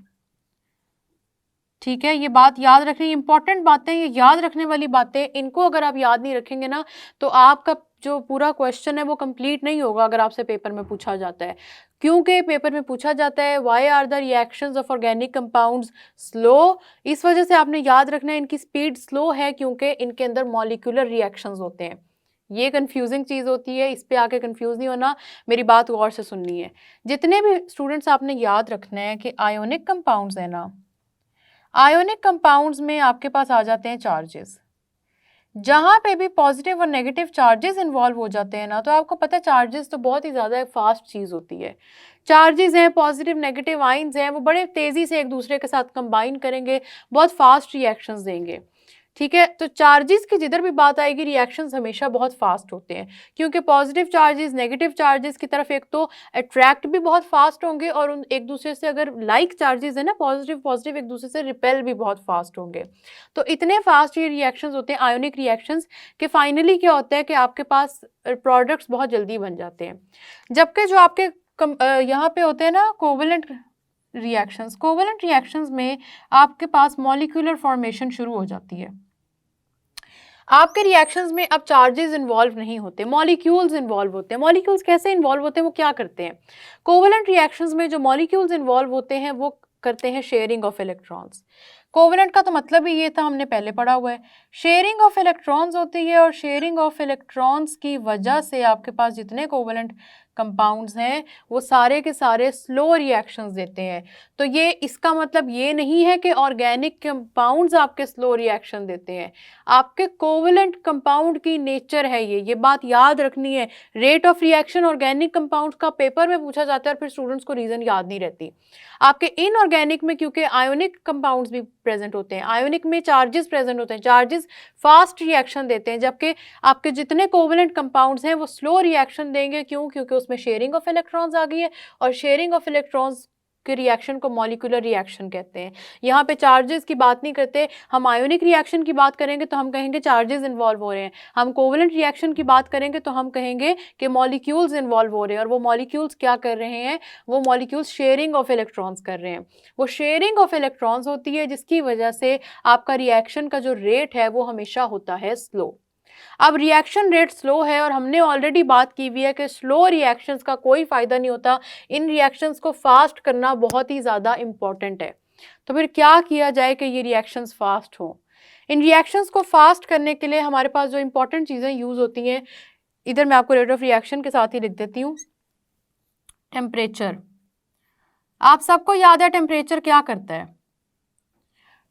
A: ठीक है। ये बात याद रखनी, इंपॉर्टेंट बातें, ये याद रखने वाली बातें, इनको अगर आप याद नहीं रखेंगे ना तो आपका जो पूरा क्वेश्चन है वो कंप्लीट नहीं होगा अगर आपसे पेपर में पूछा जाता है। क्योंकि पेपर में पूछा जाता है why are the reactions of organic compounds slow, इस वजह से आपने याद रखना है इनकी स्पीड स्लो है क्योंकि इनके अंदर मॉलिक्यूलर रिएक्शंस होते हैं। ये कंफ्यूजिंग चीज़ होती है, इस पे आके कंफ्यूज नहीं होना, मेरी बात गौर से सुननी है। जितने भी स्टूडेंट्स आपने याद रखना है कि आयोनिक कंपाउंड्स है ना, आयोनिक कंपाउंड्स में आपके पास आ जाते हैं चार्जेस। जहां पे भी पॉजिटिव और नेगेटिव चार्जेस इन्वॉल्व हो जाते हैं ना, तो आपको पता है चार्जेस तो बहुत ही ज़्यादा फास्ट चीज़ होती है। चार्जेस हैं, पॉजिटिव नेगेटिव आइंस हैं, वो बड़े तेज़ी से एक दूसरे के साथ कंबाइन करेंगे, बहुत फास्ट रिएक्शंस देंगे, ठीक है। तो चार्जेस की जिधर भी बात आएगी रिएक्शंस हमेशा बहुत फास्ट होते हैं, क्योंकि पॉजिटिव चार्जेस नेगेटिव चार्जेस की तरफ एक तो अट्रैक्ट भी बहुत फास्ट होंगे, और उन एक दूसरे से अगर लाइक चार्जेस है ना, पॉजिटिव पॉजिटिव एक दूसरे से रिपेल भी बहुत फास्ट होंगे। तो इतने फास्ट ये रिएक्शंस होते हैं आयोनिक रिएक्शंस कि फाइनली क्या होता है कि आपके पास प्रोडक्ट्स बहुत जल्दी बन जाते हैं। जबकि जो आपके यहाँ पे होते हैं ना कोवेलेंट रिएक्शंस, कोवेलेंट रिएक्शंस में आपके पास मॉलिक्यूलर फॉर्मेशन शुरू हो जाती है। आपके रिएक्शंस में अब चार्जेस इन्वॉल्व नहीं होते, मॉलिक्यूल्स इन्वॉल्व होते हैं। मॉलिक्यूल्स कैसे इन्वॉल्व होते हैं, वो क्या करते हैं? कोवेलेंट रिएक्शंस में जो मॉलिक्यूल्स इन्वॉल्व होते हैं वो करते हैं शेयरिंग ऑफ इलेक्ट्रॉन्स। कोवेलेंट का तो मतलब ही ये था, हमने पहले पढ़ा हुआ है, शेयरिंग ऑफ इलेक्ट्रॉन्स होती है, और शेयरिंग ऑफ इलेक्ट्रॉन्स की वजह से आपके पास जितने कोवेलेंट कंपाउंड्स हैं वो सारे के सारे स्लो रिएक्शंस देते हैं। तो ये इसका मतलब ये नहीं है कि ऑर्गेनिक कंपाउंड्स आपके स्लो रिएक्शन देते हैं, आपके कोवेलेंट कंपाउंड की नेचर है ये बात याद रखनी है। Rate of reaction organic compounds का पेपर में पूछा जाता है और फिर स्टूडेंट्स को रीजन याद नहीं रहती। आपके इनऑर्गेनिक में क्योंकि आयोनिक कंपाउंड्स भी प्रेजेंट होते हैं, आयोनिक में चार्जेस प्रेजेंट होते हैं, चार्जेस फास्ट रिएक्शन देते हैं, जबकि आपके जितने कोवेलेंट कंपाउंड्स हैं वो स्लो रिएक्शन देंगे। क्यों? क्योंकि उसमें शेयरिंग ऑफ इलेक्ट्रॉन्स आ गई है, और शेयरिंग ऑफ इलेक्ट्रॉन्स के रिएक्शन को मॉलिक्यूलर रिएक्शन कहते हैं। यहाँ पे चार्जेस की बात नहीं करते, हम आयोनिक रिएक्शन की बात करेंगे तो हम कहेंगे चार्जेस इन्वॉल्व हो रहे हैं, हम कोवेलेंट रिएक्शन की बात करेंगे तो हम कहेंगे कि मॉलिक्यूल्स इन्वॉल्व हो रहे हैं, और वो मॉलिक्यूल्स क्या कर रहे हैं, वो मॉलिक्यूल्स शेयरिंग ऑफ इलेक्ट्रॉन्स कर रहे हैं। वो शेयरिंग ऑफ इलेक्ट्रॉन्स होती है जिसकी वजह से आपका रिएक्शन का जो रेट है वो हमेशा होता है स्लो। अब रिएक्शन रेट स्लो है, और हमने ऑलरेडी बात की हुई है कि स्लो रिएक्शंस का कोई फ़ायदा नहीं होता, इन रिएक्शंस को फास्ट करना बहुत ही ज़्यादा इम्पॉर्टेंट है। तो फिर क्या किया जाए कि ये रिएक्शंस फास्ट हों? इन रिएक्शंस को फास्ट करने के लिए हमारे पास जो इंपॉर्टेंट चीज़ें यूज़ होती हैं, इधर मैं आपको रेट ऑफ रिएक्शन के साथ ही लिख देती हूँ। टेम्परेचर, आप सबको याद है टेम्परेचर क्या करता है?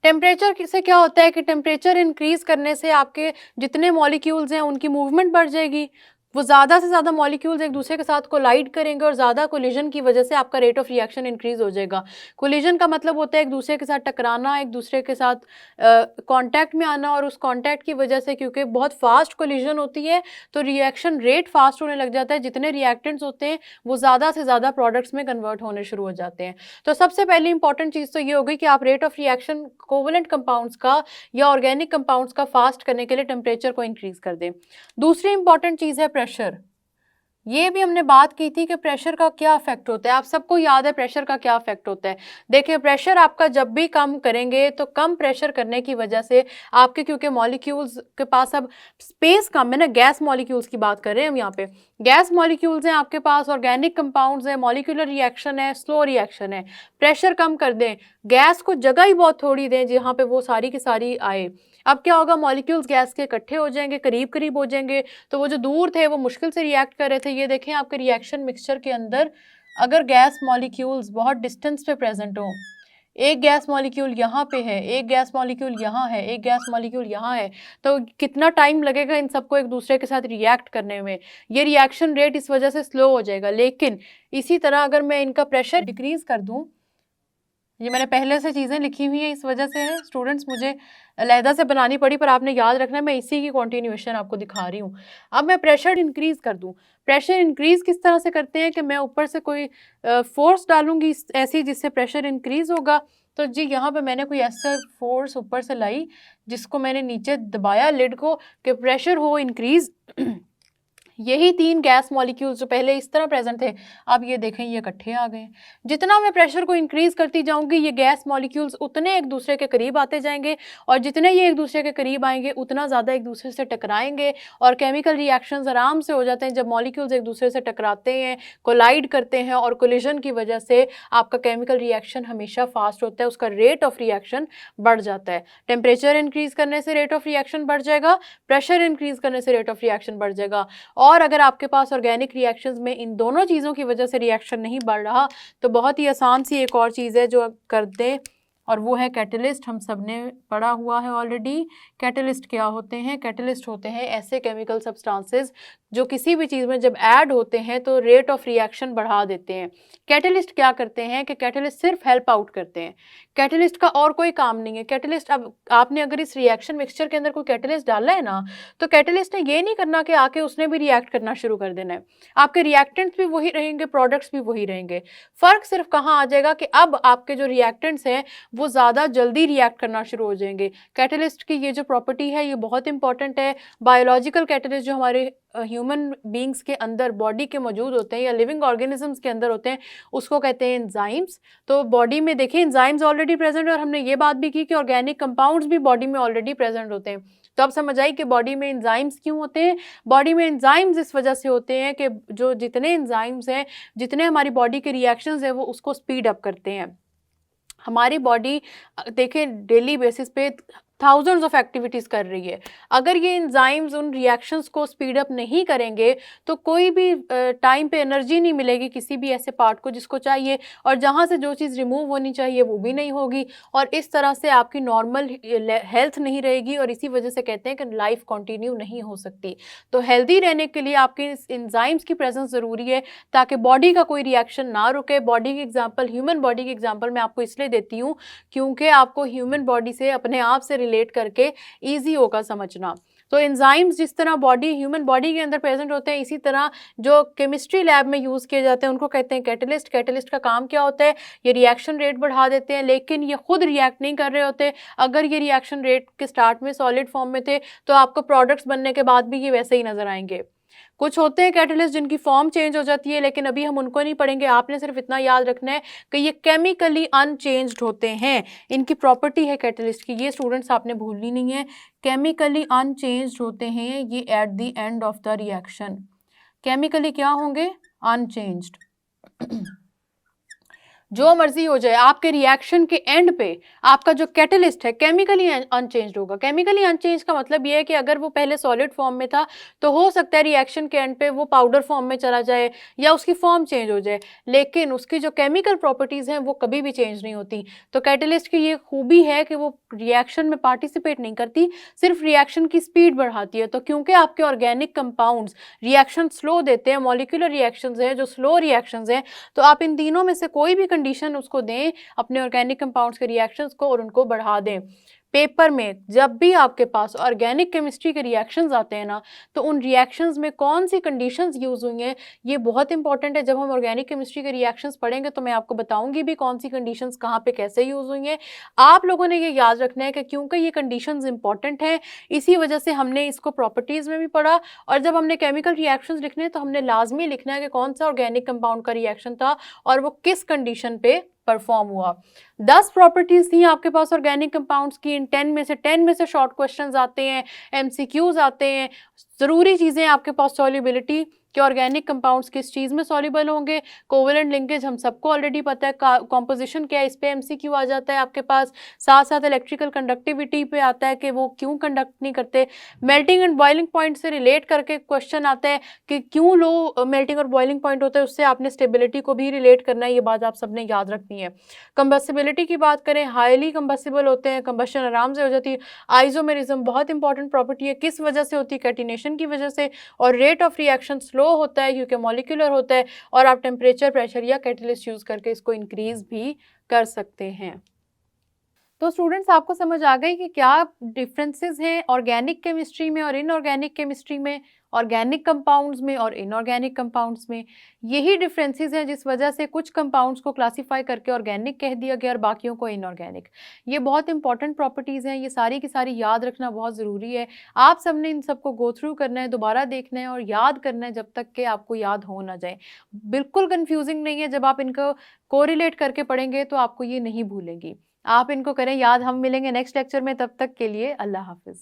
A: टेम्परेचर से क्या होता है कि टेम्परेचर इंक्रीज करने से आपके जितने मॉलिक्यूल्स हैं उनकी मूवमेंट बढ़ जाएगी, वो ज़्यादा से ज़्यादा मॉलिक्यूल्स एक दूसरे के साथ कोलाइड करेंगे, और ज़्यादा कोलिजन की वजह से आपका रेट ऑफ रिएक्शन इंक्रीज हो जाएगा। कोलिजन का मतलब होता है एक दूसरे के साथ टकराना, एक दूसरे के साथ कांटेक्ट में आना, और उस कांटेक्ट की वजह से क्योंकि बहुत फास्ट कोलिजन होती है तो रिएक्शन रेट फास्ट होने लग जाता है, जितने रिएक्टेंट्स होते हैं वो ज़्यादा से ज़्यादा प्रोडक्ट्स में कन्वर्ट होने शुरू हो जाते हैं। तो सबसे पहले इंपॉर्टेंट चीज़ तो ये होगी कि आप rate of reaction covalent compounds का या ऑर्गेनिक कंपाउंड्स का फास्ट करने के लिए टेम्परेचर को इंक्रीज कर दें। दूसरी इंपॉर्टेंट चीज़ है प्रेशर। ये भी हमने बात की थी कि प्रेशर का क्या इफेक्ट होता है, आप सबको याद है प्रेशर का क्या इफेक्ट होता है। देखिए प्रेशर आपका जब भी कम करेंगे तो कम प्रेशर करने की वजह से आपके, क्योंकि मॉलिक्यूल्स के पास अब स्पेस कम है ना, गैस मॉलिक्यूल्स की बात कर रहे हैं हम यहाँ पे, गैस मॉलिक्यूल्स हैं आपके पास, ऑर्गेनिक कंपाउंड्स हैं, मॉलिक्यूलर रिएक्शन है, स्लो रिएक्शन है। प्रेशर कम कर दें, गैस को जगह ही बहुत थोड़ी दें जहाँ पे वो सारी की सारी आए। अब क्या होगा, मॉलिक्यूल्स गैस के इकट्ठे हो जाएंगे, करीब करीब हो जाएंगे, तो वो जो दूर थे वो मुश्किल से रिएक्ट कर रहे थे। ये देखें आपके रिएक्शन मिक्सचर के अंदर अगर गैस मॉलिक्यूल्स बहुत डिस्टेंस पे प्रेजेंट हो, एक गैस मॉलिक्यूल यहाँ पे है, एक गैस मॉलिक्यूल यहाँ है, एक गैस मॉलिक्यूल यहाँ है, तो कितना टाइम लगेगा इन सबको एक दूसरे के साथ रिएक्ट करने में। ये रिएक्शन रेट इस वजह से स्लो हो जाएगा। लेकिन इसी तरह अगर मैं इनका प्रेशर डिक्रीज कर दूं, ये मैंने पहले से चीज़ें लिखी हुई हैं, इस वजह से स्टूडेंट्स मुझे अलहदा से बनानी पड़ी, पर आपने याद रखना है मैं इसी की कॉन्टिन्यूएशन आपको दिखा रही हूँ। अब मैं प्रेशर इंक्रीज कर दूँ। प्रेशर इंक्रीज किस तरह से करते हैं कि मैं ऊपर से कोई फोर्स डालूंगी ऐसी जिससे प्रेशर इंक्रीज होगा। तो जी यहाँ पे मैंने कोई ऐसा फोर्स ऊपर से लाई जिसको मैंने नीचे दबाया लिड को कि प्रेशर हो इंक्रीज। यही 3 गैस मॉलिक्यूल्स जो पहले इस तरह प्रेजेंट थे, अब ये देखें ये इकट्ठे आ गए। जितना मैं प्रेशर को इंक्रीज करती जाऊंगी ये गैस मॉलिक्यूल्स उतने एक दूसरे के करीब आते जाएंगे, और जितने ये एक दूसरे के करीब आएंगे उतना ज़्यादा एक दूसरे से टकराएंगे, और केमिकल रिएक्शंस आराम से हो जाते हैं। जब मॉलिक्यूल्स एक दूसरे से टकराते हैं, कोलाइड करते हैं, और कोलिजन की वजह से आपका केमिकल रिएक्शन हमेशा फास्ट होता है, उसका रेट ऑफ रिएक्शन बढ़ जाता है। टेम्परेचर इंक्रीज करने से रेट ऑफ रिएक्शन बढ़ जाएगा, प्रेशर इंक्रीज करने से रेट ऑफ रिएक्शन बढ़ जाएगा। और अगर आपके पास ऑर्गेनिक रिएक्शंस में इन दोनों चीज़ों की वजह से रिएक्शन नहीं बढ़ रहा, तो बहुत ही आसान सी एक और चीज़ है जो कर दें, और वो है कैटलिस्ट। हम सब ने पढ़ा हुआ है ऑलरेडी। कैटलिस्ट क्या होते हैं? कैटलिस्ट होते हैं ऐसे केमिकल सब्सटेंसेस जो किसी भी चीज़ में जब ऐड होते हैं तो रेट ऑफ रिएक्शन बढ़ा देते हैं। कैटलिस्ट क्या करते हैं कि कैटलिस्ट सिर्फ हेल्प आउट करते हैं। कैटलिस्ट का और कोई काम नहीं है। कैटलिस्ट, अब आपने अगर इस रिएक्शन मिक्सचर के अंदर कोई कैटलिस्ट डाला है ना, तो कैटलिस्ट ने ये नहीं करना कि आके उसने भी रिएक्ट करना शुरू कर देना है। आपके रिएक्टेंट्स भी वही रहेंगे, प्रोडक्ट्स भी वही रहेंगे। फ़र्क सिर्फ कहाँ आ जाएगा कि अब आपके जो रिएक्टेंट्स हैं वो ज़्यादा जल्दी रिएक्ट करना शुरू हो जाएंगे। कैटलिस्ट की ये जो प्रॉपर्टी है ये बहुत इंपॉर्टेंट है। बायोलॉजिकल कैटलिस्ट जो हमारे ह्यूमन बींग्स के अंदर बॉडी के मौजूद होते हैं या लिविंग ऑर्गेनिजम्स के अंदर होते हैं, उसको कहते हैं एंजाइम्स। तो बॉडी में देखिए एंजाइम्स ऑलरेडी प्रेजेंट है, और हमने ये बात भी की कि ऑर्गेनिक कंपाउंड्स भी बॉडी में ऑलरेडी प्रेजेंट होते हैं। तो अब समझ आई कि बॉडी में एंजाइम्स क्यों होते हैं। बॉडी में एंजाइम्स इस वजह से होते हैं कि जो जितने एंजाइम्स हैं, जितने हमारी बॉडी के रिएक्शंस हैं, वो उसको स्पीड अप करते हैं। हमारी बॉडी देखें डेली बेसिस पे थाउजेंड्स ऑफ एक्टिविटीज़ कर रही है। अगर ये एंजाइम्स उन रिएक्शंस को स्पीड अप नहीं करेंगे तो कोई भी टाइम पे एनर्जी नहीं मिलेगी किसी भी ऐसे पार्ट को जिसको चाहिए, और जहाँ से जो चीज़ रिमूव होनी चाहिए वो भी नहीं होगी, और इस तरह से आपकी नॉर्मल हेल्थ नहीं रहेगी, और इसी वजह से कहते हैं कि लाइफ कंटिन्यू नहीं हो सकती। तो हेल्दी रहने के लिए आपके एंजाइम्स की प्रेजेंस ज़रूरी है ताकि बॉडी का कोई रिएक्शन ना रुके। बॉडी की एग्जाम्पल, ह्यूमन बॉडी की एग्जाम्पल मैं आपको इसलिए देती हूँ क्योंकि आपको ह्यूमन बॉडी से अपने आप से रिलेट करके ईजी होगा समझना। तो एंजाइम्स जिस तरह बॉडी, ह्यूमन बॉडी के अंदर प्रेजेंट होते हैं, इसी तरह जो केमिस्ट्री लैब में यूज़ किए जाते हैं उनको कहते हैं कैटलिस्ट। कैटलिस्ट का काम क्या होता है? ये रिएक्शन रेट बढ़ा देते हैं, लेकिन ये खुद रिएक्ट नहीं कर रहे होते। अगर ये रिएक्शन रेट के स्टार्ट में सॉलिड फॉर्म में थे तो आपको प्रोडक्ट्स बनने के बाद भी ये वैसे ही नजर आएंगे। कुछ होते हैं कैटलिस्ट जिनकी फॉर्म चेंज हो जाती है, लेकिन अभी हम उनको नहीं पढ़ेंगे। आपने सिर्फ इतना याद रखना है कि ये केमिकली अनचेंज्ड होते हैं। इनकी प्रॉपर्टी है कैटलिस्ट की, ये स्टूडेंट्स आपने भूलनी नहीं है। केमिकली अनचेंज्ड होते हैं ये at the end of the reaction. Chemically क्या होंगे? अनचेंज्ड। जो मर्जी हो जाए, आपके रिएक्शन के एंड पे आपका जो कैटलिस्ट है केमिकली अनचेंज्ड होगा। केमिकली अनचेंज का मतलब ये है कि अगर वो पहले सॉलिड फॉर्म में था तो हो सकता है रिएक्शन के एंड पे वो पाउडर फॉर्म में चला जाए या उसकी फॉर्म चेंज हो जाए, लेकिन उसकी जो केमिकल प्रॉपर्टीज़ हैं वो कभी भी चेंज नहीं होती। तो कैटलिस्ट की ये खूबी है कि वो रिएक्शन में पार्टिसिपेट नहीं करती, सिर्फ रिएक्शन की स्पीड बढ़ाती है। तो क्योंकि आपके ऑर्गेनिक कंपाउंड्स रिएक्शन स्लो देते हैं, मॉलिक्यूलर रिएक्शंस हैं जो स्लो रिएक्शंस हैं, तो आप इन तीनों में से कोई भी कंडीशन उसको दें अपने ऑर्गेनिक कंपाउंड्स के रिएक्शंस को और उनको बढ़ा दें। पेपर में जब भी आपके पास ऑर्गेनिक केमिस्ट्री के रिएक्शंस आते हैं ना, तो उन रिएक्शंस में कौन सी कंडीशंस यूज़ हुई हैं ये बहुत इंपॉर्टेंट है। जब हम ऑर्गेनिक केमिस्ट्री के रिएक्शंस पढ़ेंगे तो मैं आपको बताऊंगी भी कौन सी कंडीशंस कहाँ पे कैसे यूज़ हुई हैं। आप लोगों ने ये याद रखना है कि क्योंकि ये कंडीशंस इंपॉर्टेंट हैं, इसी वजह से हमने इसको प्रॉपर्टीज़ में भी पढ़ा, और जब हमने केमिकल रिएक्शंस लिखने हैं तो हमने लाजमी लिखना है कि कौन सा ऑर्गेनिक कंपाउंड का रिएक्शन था और वो किस कंडीशन पे परफॉर्म हुआ। 10 प्रॉपर्टीज थी आपके पास ऑर्गेनिक कंपाउंड्स की। इन 10 में से शॉर्ट क्वेश्चंस आते हैं, एमसीक्यूज आते हैं। ज़रूरी चीज़ें आपके पास सॉल्युबिलिटी, कि ऑर्गेनिक कंपाउंड्स किस चीज़ में सॉल्युबल होंगे। कोवेलेंट लिंकेज हम सबको ऑलरेडी पता है, कॉम्पोजिशन क्या है, इस पे एमसीक्यू आ जाता है आपके पास। साथ साथ इलेक्ट्रिकल कंडक्टिविटी पे आता है कि वो क्यों कंडक्ट नहीं करते। मेल्टिंग एंड बॉइलिंग पॉइंट से रिलेट करके क्वेश्चन आता है कि क्यों लो मेल्टिंग और बॉइलिंग पॉइंट होता है, उससे आपने स्टेबिलिटी को भी रिलेट करना है, ये बात आप सबने याद रखनी है। कंबस्टिबिलिटी की बात करें, हाईली कंबस्टिबल होते हैं, कंबशन आराम से हो जाती है। आइसोमेरिज्म बहुत इंपॉर्टेंट प्रॉपर्टी है, किस वजह से होती है, कैटिनेशन की वजह से। और रेट ऑफ रिएक्शन स्लो होता है क्योंकि मॉलिक्यूलर होता है, और आप टेम्परेचर, प्रेशर या कैटलिस्ट यूज करके इसको इंक्रीज भी कर सकते हैं। तो स्टूडेंट्स, आपको समझ आ गई कि क्या डिफरेंसेस हैं ऑर्गेनिक केमिस्ट्री में और इनऑर्गेनिक केमिस्ट्री में, ऑर्गेनिक कंपाउंड्स में और इनऑर्गेनिक कंपाउंड्स में। यही डिफरेंसेस हैं जिस वजह से कुछ कंपाउंड्स को क्लासिफाई करके ऑर्गेनिक कह दिया गया और बाकियों को इनऑर्गेनिक। ये बहुत इंपॉर्टेंट प्रॉपर्टीज़ हैं, ये सारी की सारी याद रखना बहुत ज़रूरी है। आप सबने इन सबको गो थ्रू करना है, दोबारा देखना है और याद करना है जब तक कि आपको याद हो ना जाए। बिल्कुल कन्फ्यूजिंग नहीं है, जब आप इनको कोरिलेट करके पढ़ेंगे तो आपको ये नहीं भूलेंगी। आप इनको करें याद। हम मिलेंगे नेक्स्ट लेक्चर में, तब तक के लिए अल्लाह हाफिज़।